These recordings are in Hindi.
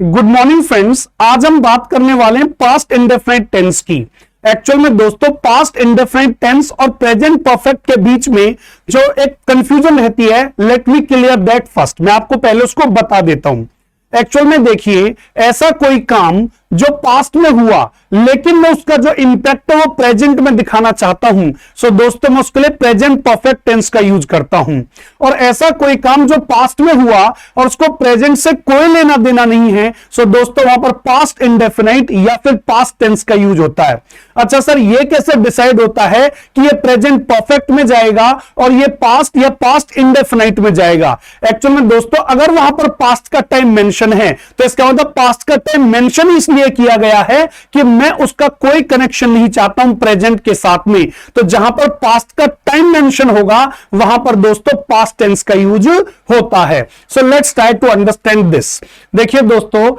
Good morning friends. आज हम बात करने वाले हैं पास्ट इंडेफिनिट टेंस की। एक्चुअल में दोस्तों पास्ट इंडेफिनिट टेंस और प्रेजेंट परफेक्ट के बीच में जो एक कंफ्यूजन रहती है, let me clear that first. मैं आपको पहले उसको बता देता हूं। एक्चुअल में देखिए, ऐसा कोई काम जो पास्ट में हुआ लेकिन मैं उसका जो इंपैक्ट है वो प्रेजेंट में दिखाना चाहता हूं, सो दोस्तों मैं उसके लिए प्रेजेंट परफेक्ट टेंस का यूज करता हूं। और ऐसा कोई काम जो पास्ट में हुआ और उसको प्रेजेंट से कोई लेना देना नहीं है, सो दोस्तों वहां पर पास्ट इंडेफिनाइट या फिर पास्ट टेंस का यूज होता है। अच्छा सर, ये कैसे डिसाइड होता है कि ये प्रेजेंट परफेक्ट में जाएगा और ये पास्ट या पास्ट इंडेफिनाइट में जाएगा? एक्चुअल में दोस्तों अगर वहां पर पास्ट का टाइम मेंशन है तो इसका मतलब पास्ट का टाइम मेंशन इसलिए किया गया है कि मैं उसका कोई कनेक्शन नहीं चाहता हूं प्रेजेंट के साथ में। तो जहां पर पास्ट का टाइम मेंशन होगा वहां पर दोस्तों पास्ट टेंस का यूज होता है। So let's try to understand this. देखिए दोस्तों,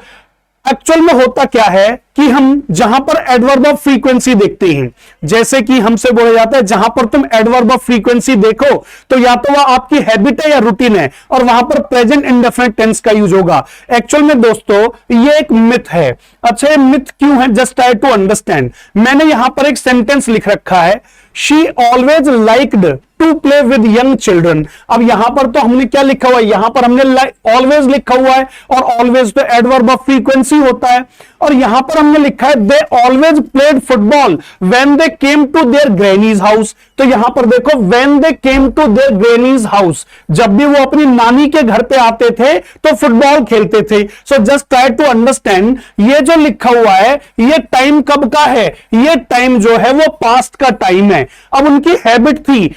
एक्चुअल में होता क्या है कि हम जहां पर एडवर्ब ऑफ फ्रीक्वेंसी देखते हैं, जैसे कि हमसे बोला जाता है जहां पर तुम एडवर्ब ऑफ फ्रीक्वेंसी देखो तो या तो वह आपकी हैबिट है या रूटीन है, और वहां पर प्रेजेंट इंडेफिनिट टेंस का यूज होगा। एक्चुअल में दोस्तों ये एक मिथ है। अच्छा, ये मिथ क्यों है? Just try to understand. मैंने यहां पर एक सेंटेंस लिख रखा है, she always liked to play with young children. अब यहां पर तो हमने क्या लिखा हुआ है? यहां पर हमने ऑलवेज लिखा हुआ है, और ऑलवेज तो एडवर्ब ऑफ फ्रीक्वेंसी होता है। और यहां पर हमने लिखा है they always played football when they came to their granny's house. तो यहां पर देखो when they came to their granny's house, जब भी वो अपनी नानी के घर पे आते थे तो फुटबॉल खेलते थे। So just try to understand, ये जो लिखा हुआ है ये टाइम कब का है? ये टाइम जो है वो पास्ट का टाइम है। अब उनकी हैबिट थी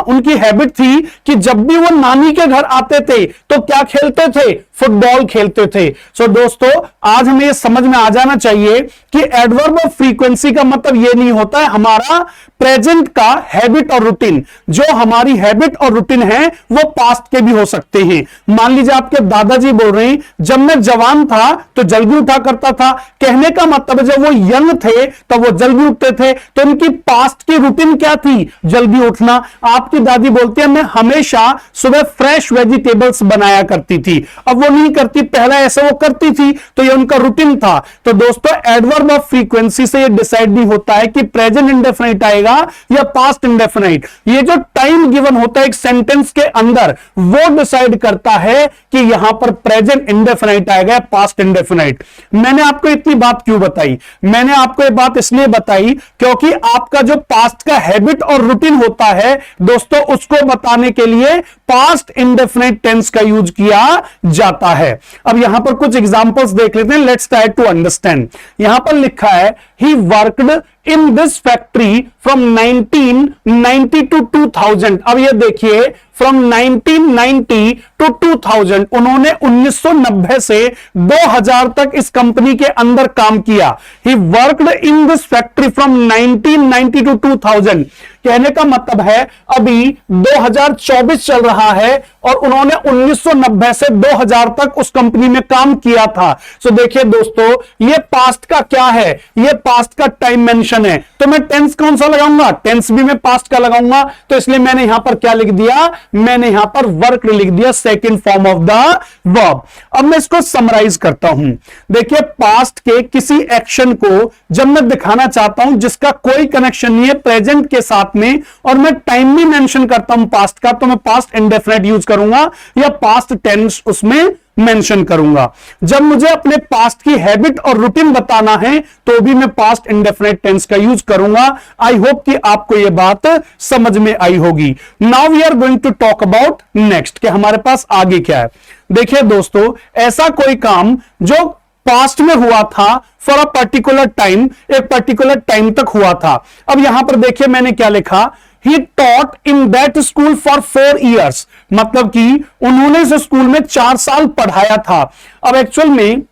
उनकी हैबिट थी कि जब भी वो नानी के घर आते थे तो क्या खेलते थे? फुटबॉल खेलते थे। सो दोस्तों आज हमें ये समझ में आ जाना चाहिए कि एडवर्ब ऑफ फ्रीक्वेंसी का मतलब ये नहीं होता है हमारा प्रेजेंट का हैबिट और रूटीन। जो हमारी हैबिट और रूटीन है वो पास्ट के भी हो सकते हैं। मान लीजिए आपके दादाजी बोल रहे हैं जब मैं जवान था तो जल्दी उठा करता था, कहने का मतलब जब वो यंग थे तब वो जल्दी उठते थे, तो उनकी पास्ट की रूटीन क्या थी? जल्दी उठना। आपकी दादी बोलती है मैं हमेशा सुबह फ्रेश वेजिटेबल्स बनाया करती थी, अब वो नहीं करती, पहला ऐसा वो करती थी, तो ये उनका रूटीन था। तो दोस्तों एडवर्ब ऑफ फ्रीक्वेंसी से ये डिसाइड नहीं होता है कि प्रेजेंट इंडेफिनिट आएगा या पास्ट इंडेफिनिट। ये जो टाइम गिवन होता है एक सेंटेंस के अंदर वो डिसाइड करता है कि यहां पर प्रेजेंट इंडेफिनिट आएगा पास्ट इंडेफिनिट। मैंने आपको इतनी बात क्यों बताई? मैंने आपको ये बात इसलिए बताई क्योंकि आपका जो पास्ट का हैबिट और रूटीन होता है दोस्तों उसको बताने के लिए पास्ट इंडेफिनिट टेंस का यूज किया जाता है। अब यहां पर कुछ एग्जांपल्स देख लेते हैं, लेट्स ट्राई टू अंडरस्टैंड। यहां पर लिखा है he worked in this factory from 1990 to 2000। अब ये देखिए फ्रॉम 1990 टू 2000, उन्होंने 1990 से 2000 तक इस कंपनी के अंदर काम किया। He worked in this factory from 1990 to 2000। कहने का मतलब है अभी 2024 चल रहा है और उन्होंने 1990 से 2000 तक उस कंपनी में काम किया था। सो देखिए दोस्तों ये पास्ट का क्या है? ये पास्ट का टाइम मेंशन है, तो मैं टेंस कौन सा लगाऊंगा? टेंस भी मैं पास्ट का लगाऊंगा, तो इसलिए मैंने यहां पर क्या लिख दिया? मैंने यहां पर वर्क लिख दिया, second form of the verb. अब मैं इसको समराइज करता हूं। देखिए पास्ट के किसी एक्शन को जब मैं दिखाना चाहता हूं जिसका कोई कनेक्शन नहीं है प्रेजेंट के साथ में, और मैं टाइम भी मेंशन करता हूं पास्ट का, तो मैं पास्ट इंडेफिनिट यूज करूंगा या पास्ट टेंस उसमें मेंशन करूंगा। जब मुझे अपने पास्ट की हैबिट और रूटीन बताना है तो भी मैं पास्ट इंडेफिनिट टेंस का यूज करूंगा। आई होप कि आपको यह बात समझ में आई होगी। Now we are going to talk about next कि हमारे पास आगे क्या है। देखिए दोस्तों, ऐसा कोई काम जो पास्ट में हुआ था फॉर अ पर्टिकुलर टाइम, एक पर्टिकुलर टाइम तक हुआ था। अब यहां पर देखिए मैंने क्या लिखा, He taught in that school for 4 years, मतलब कि उन्होंने इस स्कूल में 4 साल पढ़ाया था। अब एक्चुअल में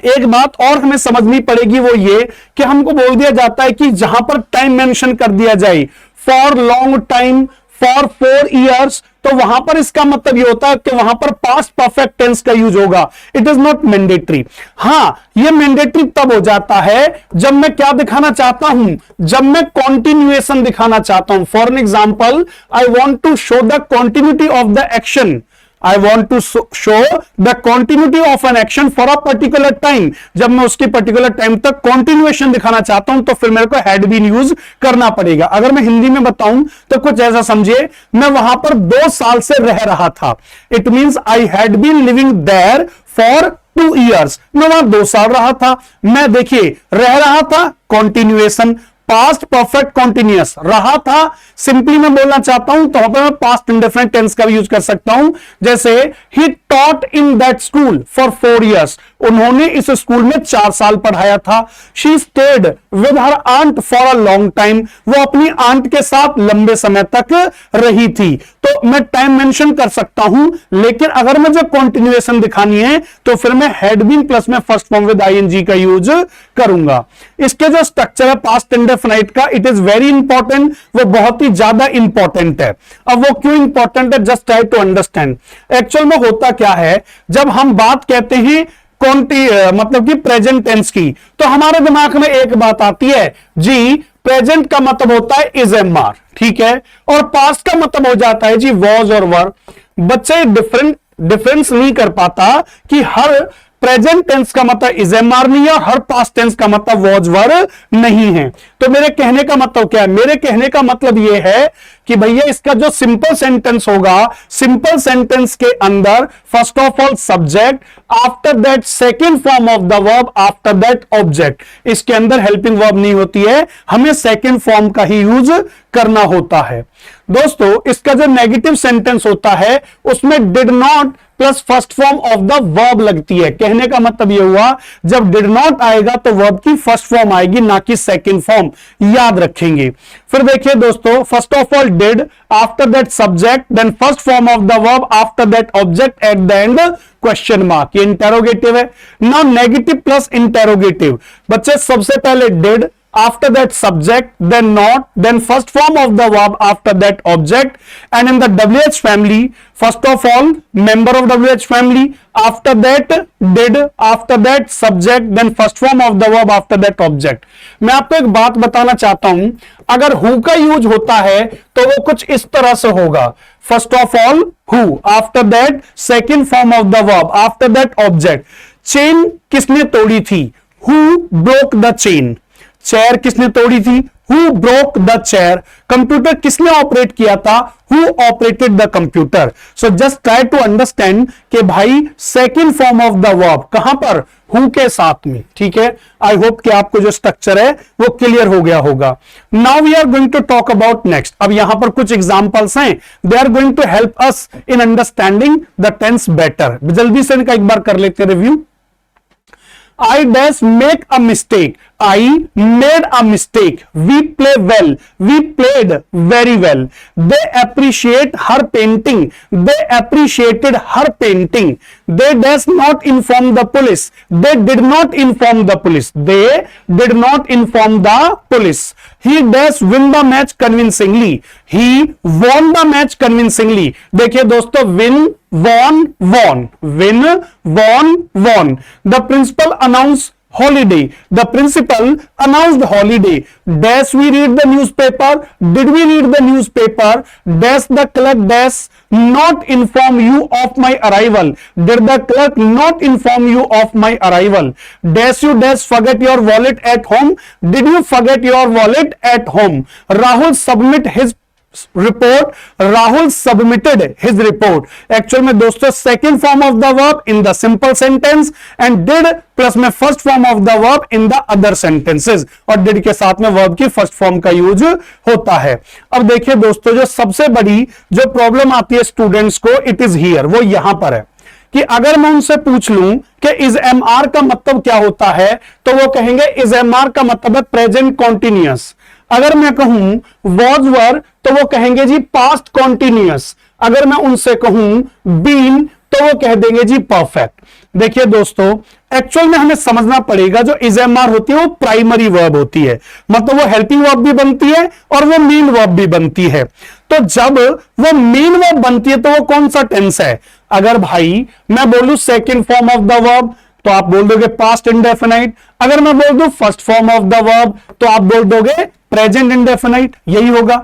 एक बात और हमें समझनी पड़ेगी, वो ये कि हमको बोल दिया जाता है कि जहां पर टाइम मेंशन कर दिया जाए for long time, for 4 years, तो वहां पर इसका मतलब ये होता है कि वहां पर पास्ट परफेक्ट टेंस का यूज होगा। It is not mandatory. हां ये मैंडेटरी तब हो जाता है जब मैं क्या दिखाना चाहता हूं? जब मैं कॉन्टिन्यूएशन दिखाना चाहता हूं। For an example, I want to show the continuity of the action. I want to show the continuity of an action for a particular time, जब मैं उसकी पर्टिकुलर टाइम तक कॉन्टिन्यूएशन दिखाना चाहता हूं तो फिर मेरे को हैड बीन यूज करना पड़ेगा। अगर मैं हिंदी में बताऊं तो कुछ ऐसा समझिए, मैं वहां पर 2 साल से रह रहा था, it means I had been living there for 2 years, मैं वहां 2 साल रहा था। मैं देखिए रह रहा था, कॉन्टिन्यूएशन, पास्ट परफेक्ट कॉन्टिन्यूअस, रहा था सिंपली मैं बोलना चाहता हूं तो मैं पास्ट इंडेफिनिट टेंस का भी यूज कर सकता हूं, जैसे he taught in that school for 4 years, उन्होंने इस स्कूल में 4 साल पढ़ाया था। She stayed with her aunt for a long time, वो अपनी आंट के साथ लंबे समय तक रही थी। तो मैं टाइम मेंशन कर सकता हूं, लेकिन अगर मुझे कॉन्टिन्यूएशन दिखानी है तो फिर मैं हैड बीन प्लस में फर्स्ट फॉर्म विद आईएनजी का यूज करूंगा। इसके जो स्ट्रक्चर है पास्ट इंडेफिनिट का, इट इज वेरी इंपॉर्टेंट, वो बहुत ही ज्यादा इंपॉर्टेंट है। अब वो क्यों इंपॉर्टेंट है, just try to understand. Actual में होता क्या है, जब हम बात कहते हैं मतलब कि प्रेजेंट टेंस की, तो हमारे दिमाग में एक बात आती है जी, प्रेजेंट का मतलब होता है इज एम आर, ठीक है, और पास्ट का मतलब हो जाता है जी वॉज और वर। बच्चे डिफरेंस नहीं कर पाता कि हर प्रेजेंट टेंस का मतलब इज एम आर नहीं है और हर पास्ट टेंस का मतलब वॉज वर नहीं है। तो मेरे कहने का मतलब क्या है, मेरे कहने का मतलब यह है कि भैया इसका जो सिंपल सेंटेंस होगा, सिंपल सेंटेंस के अंदर first of all subject, after that second form of the verb, after that object. इसके अंदर हेल्पिंग वर्ब नहीं होती है, हमें सेकंड फॉर्म का ही यूज करना होता है। दोस्तों इसका जो नेगेटिव सेंटेंस होता है उसमें did not plus first form of the verb लगती है। कहने का मतलब यह हुआ, जब डिड नॉट आएगा तो वर्ब की फर्स्ट फॉर्म आएगी, ना कि सेकंड फॉर्म, याद रखेंगे। फिर देखिए दोस्तों, first of all did, after that subject, then first form of the verb, after that object, at the end question mark. ये इंटेरोगेटिव है। नाउ नेगेटिव प्लस इंटेरोगेटिव, बच्चे सबसे पहले did, after that subject, then not, then first form of the verb after that object, and in the WH family, first of all member of WH family, after that did, after that subject, then first form of the verb after that object। मैं आपको एक बात बताना चाहता हूं, अगर who का यूज होता है तो वो कुछ इस तरह से होगा, first of all who, after that second form of the verb, after that object। Chain किसने तोड़ी थी, who broke the chain। Chair किसने तोड़ी थी, who broke the chair। Computer किसने ऑपरेट किया था, who operated the computer। so just try to understand कि भाई second form of the verb कहां पर, who के साथ में, ठीक है। आई होप कि आपको जो स्ट्रक्चर है वो क्लियर हो गया होगा। Now we are going to talk about next. अब यहां पर कुछ एग्जांपल्स हैं, they are going to help us in understanding the tense better. जल्दी से इनका एक बार कर लेते हैं review. I dash make a mistake, I made a mistake, we play well, we played very well, they appreciate her painting, they appreciated her painting, they dash not inform the police, they did not inform the police, they did not inform the police, he dash win the match convincingly, he won the match convincingly। देखिए दोस्तों, win, won, won, win, won, won। The principal announced holiday, the principal announced holiday। Dash we read the newspaper, did we read the newspaper, dash the clerk dash not inform you of my arrival, did the clerk not inform you of my arrival, dash you dash forget your wallet at home, did you forget your wallet at home। Rahul submit his report, Rahul submitted his report. Actual में दोस्तों second form of the verb in the simple sentence and did plus में first form of the verb in the other sentences, और डिड के साथ में वर्ब की फर्स्ट फॉर्म का यूज होता है। अब देखिए दोस्तों, जो सबसे बड़ी जो प्रॉब्लम आती है स्टूडेंट्स को, इट इज हियर, वो यहां पर है कि अगर मैं उनसे पूछ लूं कि इज एम आर का मतलब क्या होता है, तो वो कहेंगे इज एम आर का मतलब है प्रेजेंट कॉन्टिन्यूअस। अगर मैं कहूं वॉज वर तो वो कहेंगे जी पास्ट कॉन्टिन्यूअस। अगर मैं उनसे कहूं बीन तो वो कह देंगे जी परफेक्ट। देखिए दोस्तों, एक्चुअल में हमें समझना पड़ेगा, जो इज एम आर होती है वो प्राइमरी वर्ब होती है, मतलब वो हेल्पिंग वर्ब भी बनती है और वो मेन वर्ब भी बनती है। तो जब वो मेन वर्ब बनती है तो वो कौन सा टेंस है। अगर भाई मैं बोलूं second form of the verb तो आप बोल दोगे पास्ट इंडेफिनाइट। अगर मैं बोल दूं first form of the verb तो आप बोल दोगे प्रेजेंट इंडेफिनाइट, यही होगा।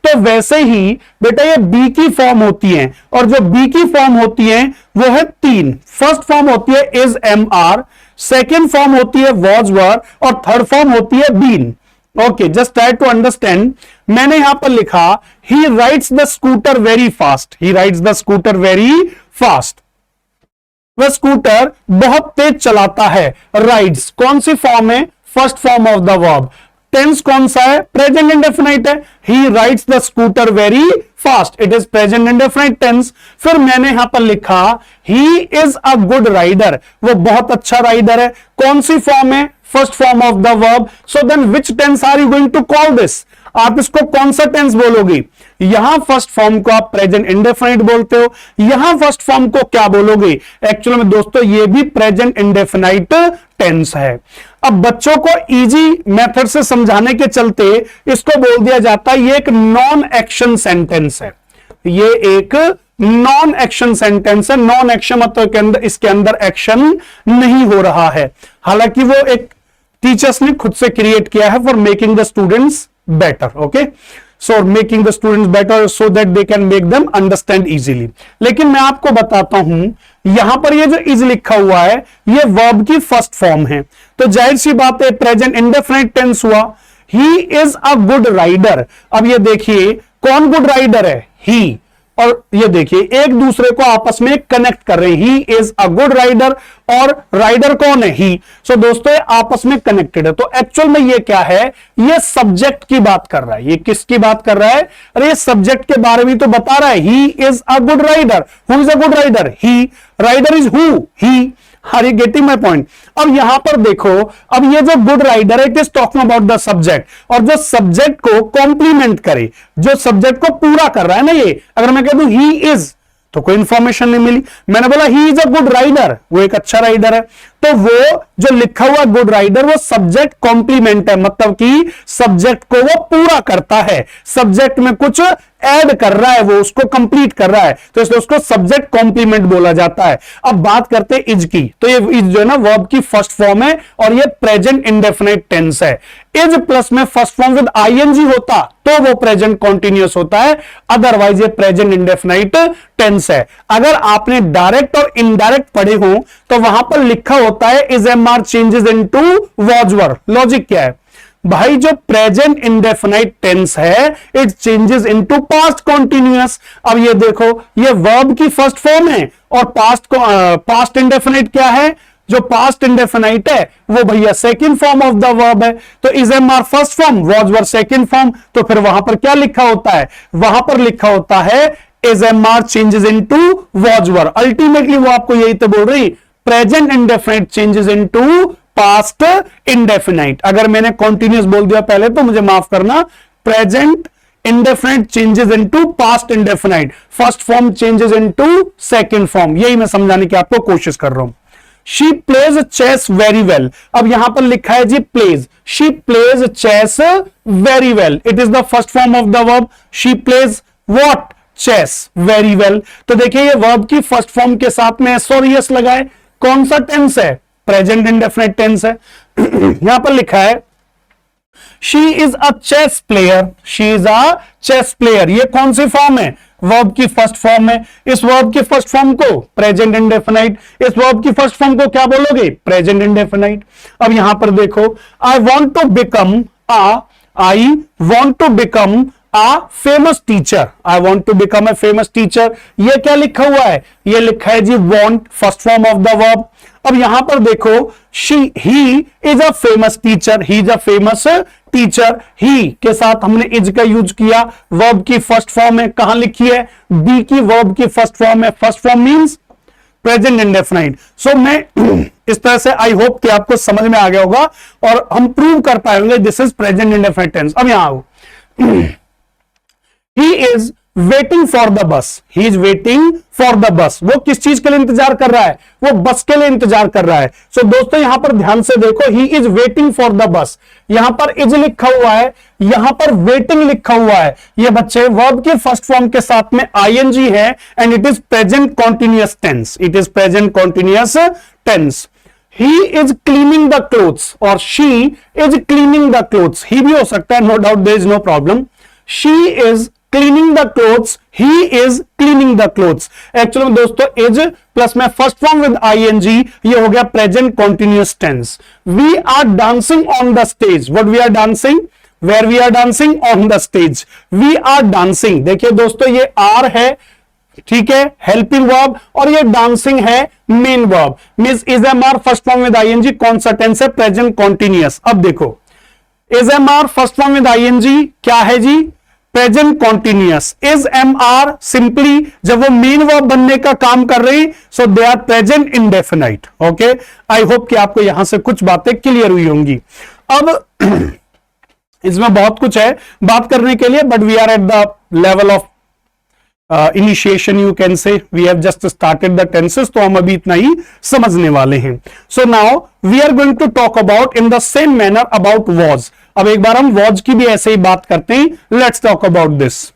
तो वैसे ही बेटा ये बी की फॉर्म होती है, और जो बी की फॉर्म होती है वो है तीन। फर्स्ट फॉर्म होती है is am are, second form होती है वॉज वर, और थर्ड फॉर्म होती है been. Okay, just try to understand. मैंने यहां पर लिखा he rides the scooter very fast, he rides the scooter very fast, वह स्कूटर बहुत तेज चलाता है। राइड्स कौन सी फॉर्म है? First form of the verb. Tense कौन सा है? प्रेजेंट इंडेफिनिट है। He rides the scooter very fast, it is present indefinite tense. फिर मैंने यहां पर लिखा he is a good rider, वो बहुत अच्छा राइडर है। कौन सी फॉर्म है? First form of the verb. So then which tense are you going to call this? आप इसको कौन सा टेंस बोलोगे? यहां फर्स्ट फॉर्म को आप प्रेजेंट इंडेफिनिट बोलते हो, यहां फर्स्ट फॉर्म को क्या बोलोगे? एक्चुअली में दोस्तों ये भी प्रेजेंट इंडेफिनिट टेंस है। अब बच्चों को इजी मेथड से समझाने के चलते इसको बोल दिया जाता है ये एक नॉन एक्शन सेंटेंस है, ये एक नॉन एक्शन सेंटेंस है। नॉन एक्शन मतलब के अंदर, इसके अंदर एक्शन नहीं हो रहा है। हालांकि वो एक टीचर्स ने खुद से क्रिएट किया है for making the students better. Okay, so making the students better so that they can make them understand easily. लेकिन मैं आपको बताता हूं यहां पर ये जो इज लिखा हुआ है ये वर्ब की फर्स्ट फॉर्म है, तो जाहिर सी बात है प्रेजेंट इंडेफिनिट टेंस हुआ। He is a good rider. अब ये देखिए कौन गुड राइडर है? ही। और ये देखिए एक दूसरे को आपस में कनेक्ट कर रहे हैं, he is a good rider, और राइडर कौन है? ही। सो दोस्तों ये आपस में कनेक्टेड है। तो एक्चुअल में ये क्या है? ये सब्जेक्ट की बात कर रहा है। ये किसकी बात कर रहा है? अरे ये सब्जेक्ट के बारे में तो बता रहा है। He is a good rider. Who is a good rider? He. Rider is who? He. Are you getting my point? अब यहां पर देखो, अब ये जो गुड राइडर है it is talking about the subject, और जो सब्जेक्ट को कॉम्प्लीमेंट करे, जो सब्जेक्ट को पूरा कर रहा है ना, ये अगर मैं कह दूं ही इज तो कोई इंफॉर्मेशन नहीं मिली। मैंने बोला he is a good rider, वो एक अच्छा राइडर है, तो वो जो लिखा हुआ गुड राइडर वो सब्जेक्ट कॉम्प्लीमेंट है, मतलब कि सब्जेक्ट को वो पूरा करता है, सब्जेक्ट में कुछ ऐड कर रहा है, वो उसको कंप्लीट कर रहा है, तो इसलिए उसको सब्जेक्ट कॉम्प्लीमेंट बोला जाता है। अब बात करते हैं इज की, तो ये इज जो है ना वर्ब की फर्स्ट फॉर्म है और ये प्रेजेंट इंडेफिनिट टेंस है। इज प्लस में फर्स्ट फॉर्म विद आईएनजी होता तो वो प्रेजेंट कॉन्टिन्यूअस होता है, अदरवाइज ये प्रेजेंट इंडेफिनिट टेंस है। अगर आपने डायरेक्ट और इनडायरेक्ट पढ़े हो तो वहां पर लिखा होता है is MR changes into was were. Logic क्या है भाई? जो प्रेजेंट इंडेफिनाइट टेंस है it changes into past continuous. अब ये देखो ये वर्ब की फर्स्ट फॉर्म है और पास्ट इंडेफिनाइट क्या है? जो पास्ट इंडेफिनाइट है वो भैया second form of the verb है। तो is am are first form, was were second form, तो फिर वहां पर क्या लिखा होता है? वहां पर लिखा होता है is am are changes into was were. Ultimately वो आपको यही तो बोल रही, present indefinite changes into past indefinite. अगर मैंने कॉन्टिन्यूअस बोल दिया पहले तो मुझे माफ करना। Present indefinite changes into past indefinite, first form changes into second form, यही मैं समझाने की आपको कोशिश कर रहा हूं। She plays chess very well. अब यहां पर लिखा है जी plays, she plays chess very well, it is the first form of the verb. She plays what? Chess very well. तो देखिए ये वर्ब की फर्स्ट फॉर्म के साथ में एस और यस लगाए, कौन सा टेंस है? प्रेजेंट इंडेफिनिट टेंस है। यहां पर लिखा है she is a chess player, she is a chess player, ये कौन सी फॉर्म है? वर्ब की फर्स्ट फॉर्म है। इस वर्ब की फर्स्ट फॉर्म को प्रेजेंट इंडेफिनाइट, इस वर्ब की फर्स्ट फॉर्म को क्या बोलोगे? Present indefinite. अब यहां पर देखो I want to become a famous teacher, I want to become a famous teacher, ये क्या लिखा हुआ है? ये लिखा है जी want, first form of the verb। अब यहां पर देखो he is a famous teacher, he is a famous teacher, he के साथ हमने is का यूज किया, verb की फर्स्ट फॉर्म है, कहां लिखी है? be की verb की फर्स्ट फॉर्म है, first form means present indefinite. So मैं इस तरह से आई होप कि आपको समझ में आ गया होगा और हम प्रूव कर पाएंगे this is present indefinite tense. अब यहां आओ, He is waiting for the bus, he is waiting for the bus, वो किस चीज के लिए इंतजार कर रहा है? वो बस के लिए इंतजार कर रहा है। सो दोस्तों यहां पर ध्यान से देखो, he is waiting for the bus, यहां पर is लिखा हुआ है, यहां पर waiting लिखा हुआ है। ये बच्चे वर्ब के फर्स्ट फॉर्म के साथ में ing है and it is present continuous tense, it is present continuous tense. He is cleaning the clothes और she is cleaning the clothes, he भी हो सकता है, no doubt, there is no problem. She is cleaning the clothes, he is cleaning the clothes. Actually में दोस्तों इज प्लस में फर्स्ट फॉर्म विद आईएनजी, ये हो गया present continuous tense. We are dancing on the stage, what we are dancing, where we are dancing, on the stage, we are dancing. देखिए दोस्तों ये आर है, ठीक है, हेल्पिंग वर्ब, और ये डांसिंग है main verb. Means is am are first form with ING, कौन सा टेंस है, प्रेजेंट कॉन्टिन्यूअस। अब देखो is am are first form with ING क्या है जी, present continuous. Is am are simply जब वो मेन वर्ब बनने का काम कर रही, so they are present indefinite. Okay, I hope कि आपको यहां से कुछ बातें क्लियर हुई होंगी। अब इसमें बहुत कुछ है बात करने के लिए, but we are at the level of initiation, you can say we have just started the tenses, तो हम अभी इतना ही समझने वाले हैं। So now we are going to talk about in the same manner about was. अब एक बार हम वॉज की भी ऐसे ही बात करते हैं, लेट्स टॉक अबाउट दिस।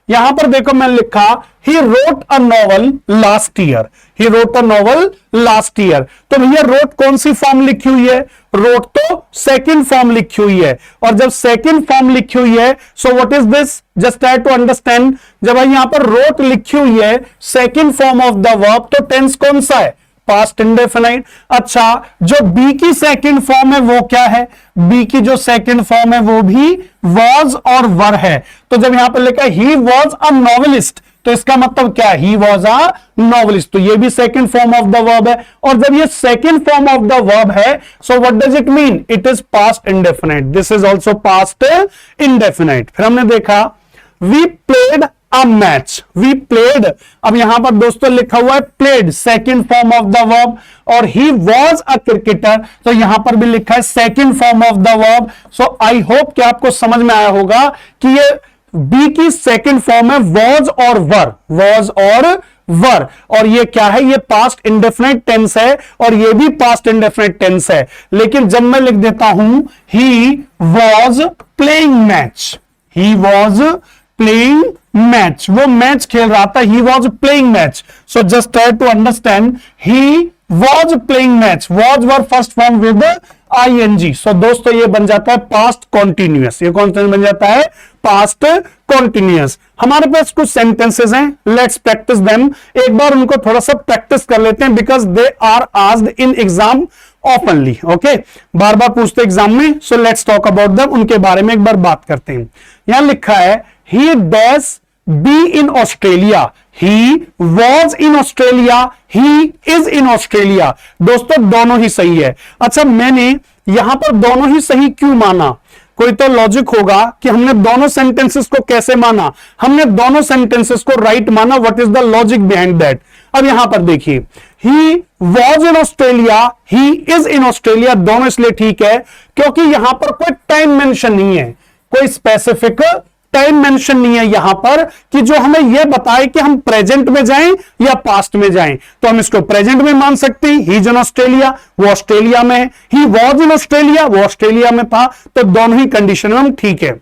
यहां पर देखो मैंने लिखा he wrote a novel last year, he wrote a novel last year. तो भैया रोट कौन सी फॉर्म लिखी हुई है, रोट तो सेकंड फॉर्म लिखी हुई है, और जब सेकंड फॉर्म लिखी हुई है so what is this, just try to understand. जब यहां पर रोट लिखी हुई है second form of the verb, तो टेंस कौन सा है, पास्ट इंडेफिनाइट। अच्छा, जो बी की सेकंड फॉर्म है वो क्या है, बी की जो सेकंड फॉर्म है वो भी वॉज और वर है। तो जब यहां पर लिखा है ही वॉज अ नॉवेलिस्ट, तो इसका मतलब क्या है, ही वॉज अ नॉवेलिस्ट, तो ये भी second form of the verb है। और जब ये second form of the verb है, so what does it mean, it is past indefinite, this is also past indefinite. फिर हमने देखा we played a match, we played, अब यहां पर दोस्तों लिखा हुआ है played second form of the verb, और ही वॉज अ क्रिकेटर, तो यहां पर भी लिखा है second form of the verb. So I hope कि आपको समझ में आया होगा कि ये बी की सेकंड फॉर्म है वॉज और वर, वॉज और वर, और ये क्या है, ये पास्ट इंडेफिनिट टेंस है, और ये भी पास्ट इंडेफिनिट टेंस है। लेकिन जब मैं लिख देता हूं he was playing match, he was playing match, वो मैच खेल रहा था, he was playing match. So just try to understand, he was playing match, was were first form with ING. So दोस्तों ये बन जाता है पास्ट कॉन्टिन्यूअस, ये कौन सा बन जाता है, पास्ट कॉन्टिन्यूअस। हमारे पास कुछ सेंटेंसेस हैं, लेट्स प्रैक्टिस देम। एक बार उनको थोड़ा सा प्रैक्टिस कर लेते हैं, because they are asked in exam oftenly. Okay, बार बार पूछते एग्जाम में, so let's talk about them, उनके बारे में एक बार बात करते हैं। यहां लिखा है ही dash be in Australia, he was in Australia, he is in Australia. दोस्तों दोनों ही सही है। अच्छा, मैंने यहां पर दोनों ही सही क्यों माना, कोई तो लॉजिक होगा कि हमने दोनों सेंटेंसेस को कैसे माना, हमने दोनों सेंटेंसेस को राइट माना, what is the logic behind that. अब यहां पर देखिए he was in Australia, he is in Australia, दोनों इसलिए ठीक है क्योंकि यहां पर कोई टाइम मेंशन नहीं है, कोई स्पेसिफिक टाइम मेंशन नहीं है यहां पर कि जो हमें यह बताए कि हम प्रेजेंट में जाएं या पास्ट में जाएं। तो हम इसको प्रेजेंट में मान सकते हैं, ही इज इन ऑस्ट्रेलिया, वो ऑस्ट्रेलिया में है, ही वॉज इन ऑस्ट्रेलिया, वो ऑस्ट्रेलिया में था, तो दोनों ही कंडीशन में हम ठीक है।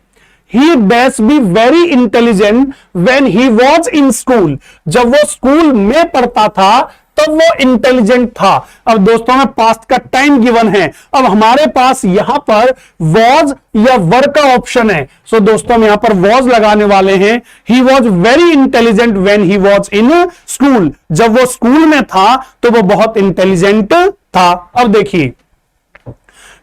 ही dash be very intelligent when he was in school, जब वो स्कूल में पढ़ता था तब वो इंटेलिजेंट था। अब दोस्तों में पास्ट का टाइम गिवन है, अब हमारे पास यहां पर वॉज या वर का ऑप्शन है, सो दोस्तों हम यहां पर वॉज लगाने वाले हैं। He was very intelligent when he was in school, जब वो स्कूल में था तो वो बहुत इंटेलिजेंट था। अब देखिए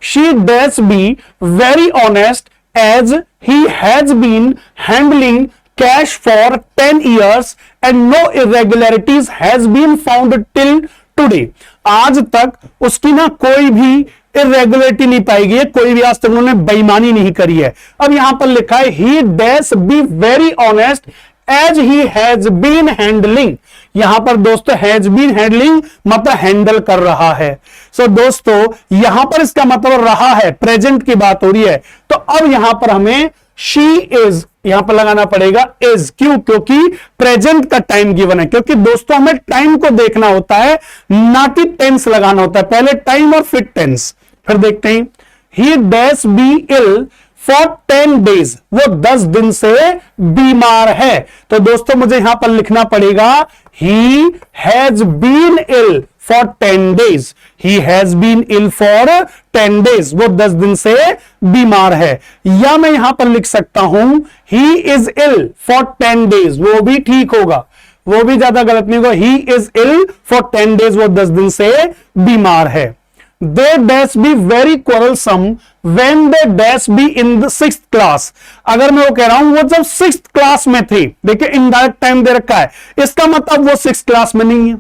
she dash be very honest as he has been handling cash for 10 years and no irregularities has been found till today। आज तक उसकी ना कोई भी इरेगुलरिटी नहीं पाई गई है, कोई भी आज तक उन्होंने बेईमानी नहीं करी है। अब यहां पर लिखा है he dash be very honest as he has been handling, यहां पर दोस्तों हैज बीन हैंडलिंग मतलब हैंडल कर रहा है। सो दोस्तों यहां पर इसका मतलब रहा है, प्रेजेंट की बात हो रही है, तो अब यहां पर हमें शी इज यहां पर लगाना पड़ेगा इज, क्यों, क्योंकि प्रेजेंट का टाइम गिवन है। क्योंकि दोस्तों हमें टाइम को देखना होता है, ना कि टेंस लगाना होता है, पहले टाइम और फिर टेंस। फिर देखते हैं he dash be ill for 10 days, वो 10 दिन से बीमार है। तो दोस्तों मुझे यहां पर लिखना पड़ेगा he has been ill for 10 days, he has been ill for 10 days, वो 10 दिन से बीमार है। या मैं यहां पर लिख सकता हूं he is ill for 10 days, वो भी ठीक होगा, वो भी ज्यादा गलत नहीं होगा। He is ill for 10 days, वो 10 दिन से बीमार है। They dash be very quarrelsome when they dash be in the 6th class। अगर मैं वो कह रहा हूं वो जब 6th क्लास में थे, देखिए इनडायरेक्ट टाइम दे रखा है, इसका मतलब वो 6th क्लास में नहीं है।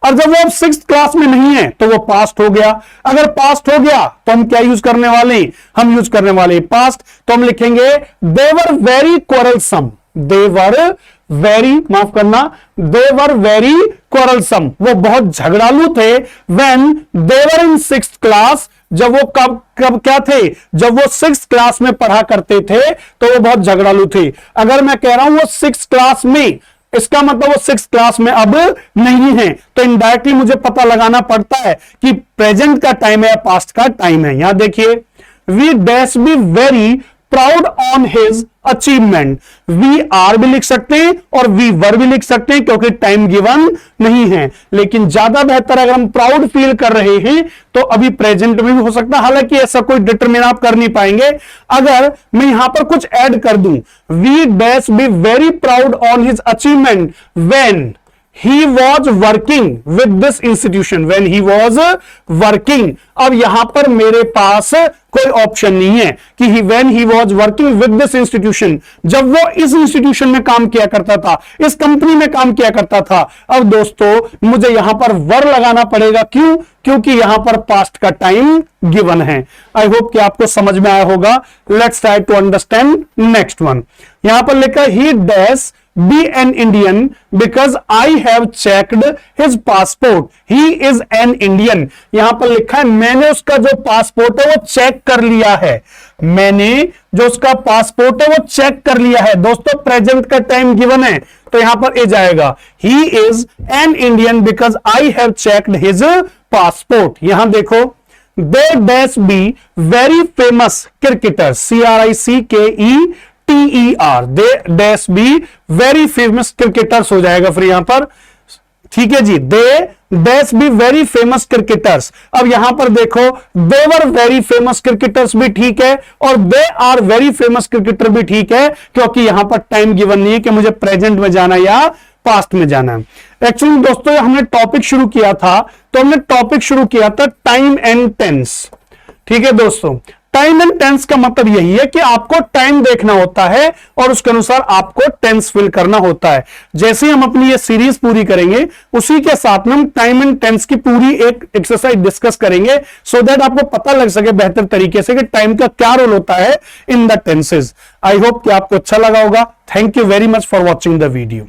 और जब वो 6th क्लास में नहीं है तो वो पास्ट हो गया। अगर पास्ट हो गया तो हम क्या यूज करने वाले हैं, हम यूज करने वाले पास्ट, तो हम लिखेंगे they were very quarrelsome, they were very, माफ करना, they were very quarrelsome, वो बहुत झगड़ालू थे। when they were in 6th class, जब वो कब क्या थे, जब वो 6th क्लास में पढ़ा करते थे तो वो बहुत झगड़ालू थे। अगर मैं कह रहा हूं वो 6th क्लास में, इसका मतलब वो 6th क्लास में अब नहीं है, तो इनडायरेक्टली मुझे पता लगाना पड़ता है कि प्रेजेंट का टाइम है या पास्ट का टाइम है। यहां देखिए we dash be very proud on his achievement, we are भी लिख सकते हैं और वी वर भी लिख सकते हैं क्योंकि टाइम गिवन नहीं है। लेकिन ज्यादा बेहतर अगर हम प्राउड फील कर रहे हैं तो अभी प्रेजेंट में भी हो सकता है, हालांकि ऐसा कोई डिटरमिन आप कर नहीं पाएंगे। अगर मैं यहां पर कुछ ऐड कर दूं, we dash be very proud on his achievement when he was working with this institution, when he was working। अब यहां पर मेरे पास कोई ऑप्शन नहीं है कि when he was working with this institution, जब वो इस इंस्टीट्यूशन में काम किया करता था, इस कंपनी में काम किया करता था। अब दोस्तों मुझे यहां पर वर लगाना पड़ेगा, क्यों, क्योंकि यहां पर पास्ट का टाइम गिवन है। आई होप कि आपको समझ में आया होगा। Let's try to understand next one. यहां पर लिखा he dash be an Indian because I have checked his passport, he is an Indian। यहां पर लिखा है मैंने उसका जो पासपोर्ट है वो चेक कर लिया है, मैंने जो उसका पासपोर्ट है वो चेक कर लिया है। दोस्तों प्रेजेंट का टाइम गिवन है तो यहां पर ए जाएगा he is an Indian because I have checked his passport। यहां देखो they dash be very famous cricketers, CRICKETER, they dash be very famous cricketers हो जाएगा फिर यहां पर, ठीक है जी। They dash be very famous cricketers. अब यहां पर देखो they were very famous cricketers भी ठीक है और they are very famous cricketer भी ठीक है, क्योंकि यहां पर टाइम गिवन नहीं है कि मुझे प्रेजेंट में जाना या पास्ट में जाना है। एक्चुअली दोस्तों हमने टॉपिक शुरू किया था, तो हमने टॉपिक शुरू किया था टाइम एंड टेंस, ठीक है दोस्तों। टाइम एंड टेंस का मतलब यही है कि आपको टाइम देखना होता है और उसके अनुसार आपको टेंस फिल करना होता है। जैसे हम अपनी ये सीरीज पूरी करेंगे उसी के साथ में हम टाइम एंड टेंस की पूरी एक एक्सरसाइज डिस्कस करेंगे, सो दैट आपको पता लग सके बेहतर तरीके से कि टाइम का क्या रोल होता है in the tenses. I hope कि आपको अच्छा लगा होगा। Thank you very much for watching the video.